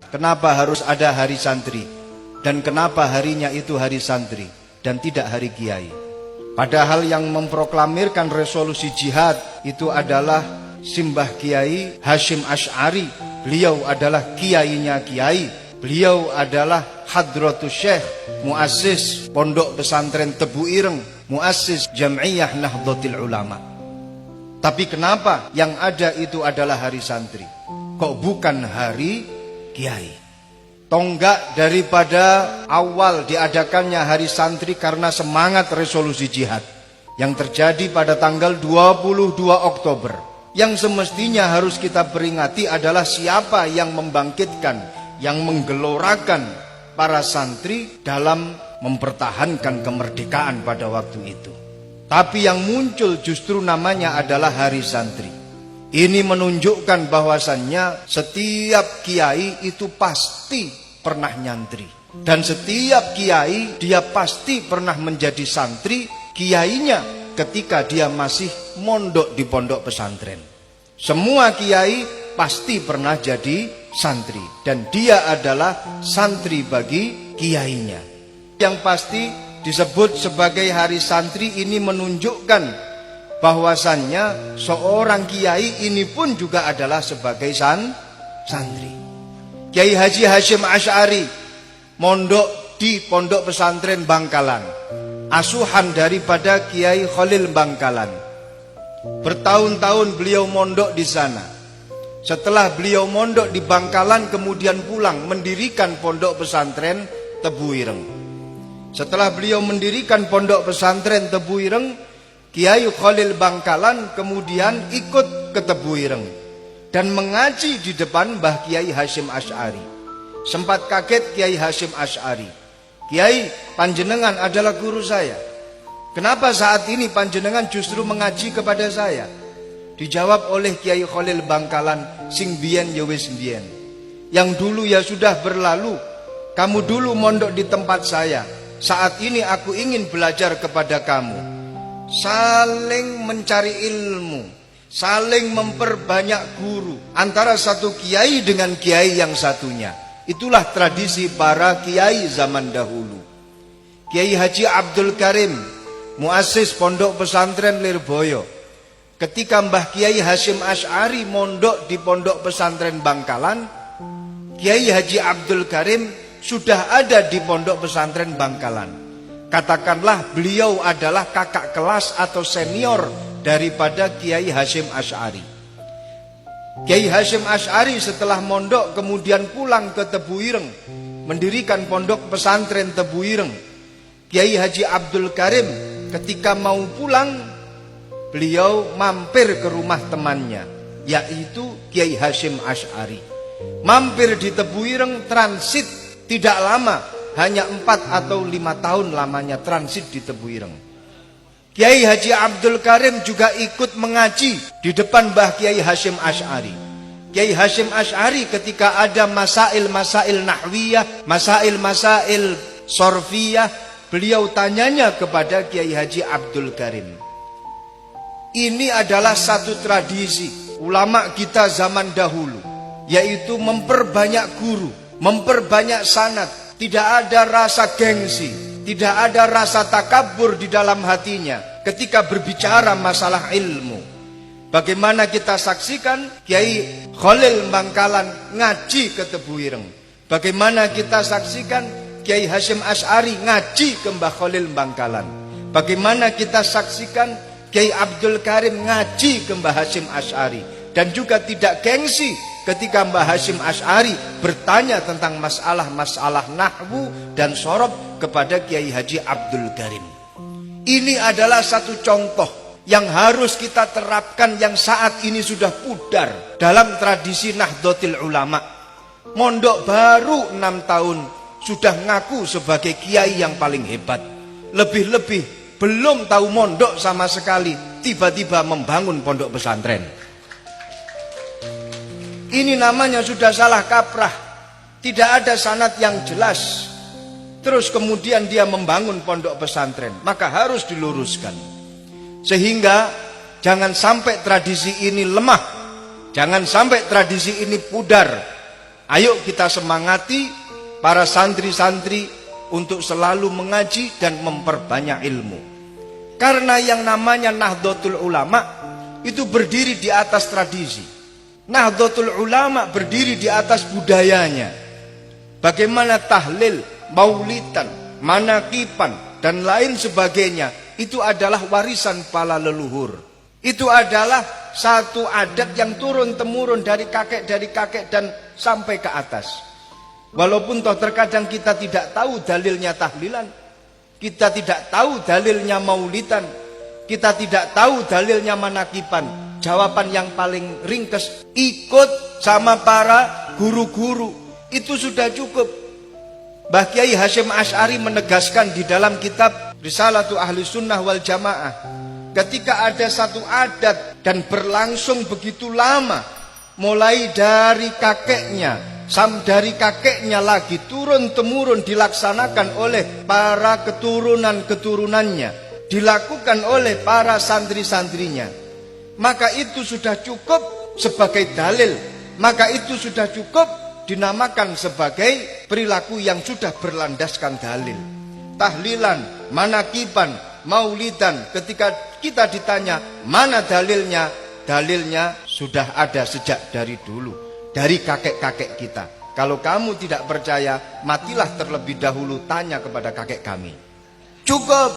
kenapa harus ada hari santri dan kenapa harinya itu hari santri dan tidak hari kiai. Padahal yang memproklamirkan resolusi jihad itu adalah Simbah Kiai Hasyim Asy'ari. Beliau adalah kiainya kiai. Beliau adalah Hadratus Syekh, muassis Pondok Pesantren Tebu Ireng, muassis Jam'iyah Nahdlatul Ulama. Tapi kenapa yang ada itu adalah hari santri? Kok bukan hari kiai? Tonggak daripada awal diadakannya hari santri karena semangat resolusi jihad yang terjadi pada tanggal 22 Oktober. Yang semestinya harus kita peringati adalah siapa yang membangkitkan, yang menggelorakan para santri dalam mempertahankan kemerdekaan pada waktu itu. Tapi yang muncul justru namanya adalah hari santri. Ini menunjukkan bahwasannya setiap kiai itu pasti pernah nyantri. Dan setiap kiai dia pasti pernah menjadi santri kiainya ketika dia masih mondok di pondok pesantren. Semua kiai pasti pernah jadi santri. Dan dia adalah santri bagi kiainya. Yang pasti disebut sebagai hari santri ini menunjukkan bahwasannya seorang kiai ini pun juga adalah sebagai santri. Kiai Haji Hasyim Asy'ari mondok di Pondok Pesantren Bangkalan, asuhan daripada Kiai Khalil Bangkalan. Bertahun-tahun beliau mondok di sana. Setelah beliau mondok di Bangkalan kemudian pulang mendirikan Pondok Pesantren Tebu Ireng. Setelah beliau mendirikan Pondok Pesantren Tebu Ireng, Kiai Khalil Bangkalan kemudian ikut ke Tebu Ireng dan mengaji di depan Mbah Kiai Hasyim Asy'ari. Sempat kaget Kiai Hasyim Asy'ari, "Kiai, panjenengan adalah guru saya. Kenapa saat ini panjenengan justru mengaji kepada saya?" Dijawab oleh Kiai Khalil Bangkalan, "Sing biyen ya wis biyen. Yang dulu ya sudah berlalu. Kamu dulu mondok di tempat saya. Saat ini aku ingin belajar kepada kamu." Saling mencari ilmu, saling memperbanyak guru antara satu kiai dengan kiai yang satunya. Itulah tradisi para kiai zaman dahulu. Kiai Haji Abdul Karim, muassis Pondok Pesantren Lirboyo, ketika Mbah Kiai Hasyim Asy'ari mondok di Pondok Pesantren Bangkalan, Kiai Haji Abdul Karim sudah ada di Pondok Pesantren Bangkalan. Katakanlah beliau adalah kakak kelas atau senior daripada Kiai Hasyim Asy'ari. Kiai Hasyim Asy'ari setelah mondok kemudian pulang ke Tebu Ireng, mendirikan Pondok Pesantren Tebu Ireng. Kiai Haji Abdul Karim ketika mau pulang, beliau mampir ke rumah temannya, yaitu Kiai Hasyim Asy'ari. Mampir di Tebu Ireng, transit tidak lama, hanya 4 atau 5 tahun lamanya transit di Tebu Ireng. Kiai Haji Abdul Karim juga ikut mengaji di depan Mbah Kiai Hasyim Asy'ari. Kiai Hasyim Asy'ari ketika ada masail-masail nahwiyah, masail-masail sorfiyah, beliau tanyanya kepada Kiai Haji Abdul Karim. Ini adalah satu tradisi ulama kita zaman dahulu, yaitu memperbanyak guru, memperbanyak sanad. Tidak ada rasa gengsi, tidak ada rasa takabur di dalam hatinya ketika berbicara masalah ilmu. Bagaimana kita saksikan Kiai Khalil Bangkalan ngaji ke Tebu Ireng. Bagaimana kita saksikan Kiai Hasyim Asy'ari ngaji ke Mbah Khalil Bangkalan. Bagaimana kita saksikan Kiai Abdul Karim ngaji ke Mbah Hasyim Asy'ari. Dan juga tidak gengsi ketika Mbah Hasyim Asy'ari bertanya tentang masalah-masalah nahwu dan sorob kepada Kiai Haji Abdul Karim. Ini adalah satu contoh yang harus kita terapkan yang saat ini sudah pudar dalam tradisi Nahdlatul Ulama. Mondok baru 6 tahun sudah ngaku sebagai kiai yang paling hebat. Lebih-lebih belum tahu mondok sama sekali, tiba-tiba membangun pondok pesantren. Ini namanya sudah salah kaprah. Tidak ada sanad yang jelas. Terus kemudian dia membangun pondok pesantren. Maka harus diluruskan. Sehingga jangan sampai tradisi ini lemah. Jangan sampai tradisi ini pudar. Ayo kita semangati para santri-santri untuk selalu mengaji dan memperbanyak ilmu. Karena yang namanya Nahdlatul Ulama itu berdiri di atas tradisi. Nahdlatul Ulama berdiri di atas budayanya. Bagaimana tahlil, maulidan, manakipan, dan lain sebagainya, itu adalah warisan para leluhur. Itu adalah satu adat yang turun-temurun dari kakek dan sampai ke atas. Walaupun toh terkadang kita tidak tahu dalilnya tahlilan, kita tidak tahu dalilnya maulidan, kita tidak tahu dalilnya manakipan. Jawaban yang paling ringkas, ikut sama para guru-guru, itu sudah cukup. Mbah Kiai Hasyim Asy'ari menegaskan di dalam kitab Risalatu Ahli Sunnah wal Jamaah, ketika ada satu adat dan berlangsung begitu lama, mulai dari kakeknya lagi turun-temurun dilaksanakan oleh para keturunan-keturunannya, dilakukan oleh para santri-santrinya, maka itu sudah cukup sebagai dalil, maka itu sudah cukup dinamakan sebagai perilaku yang sudah berlandaskan dalil. Tahlilan, manakiban, maulidan, ketika kita ditanya mana dalilnya, dalilnya sudah ada sejak dari dulu, dari kakek-kakek kita. Kalau kamu tidak percaya, matilah terlebih dahulu, tanya kepada kakek kami. Cukup.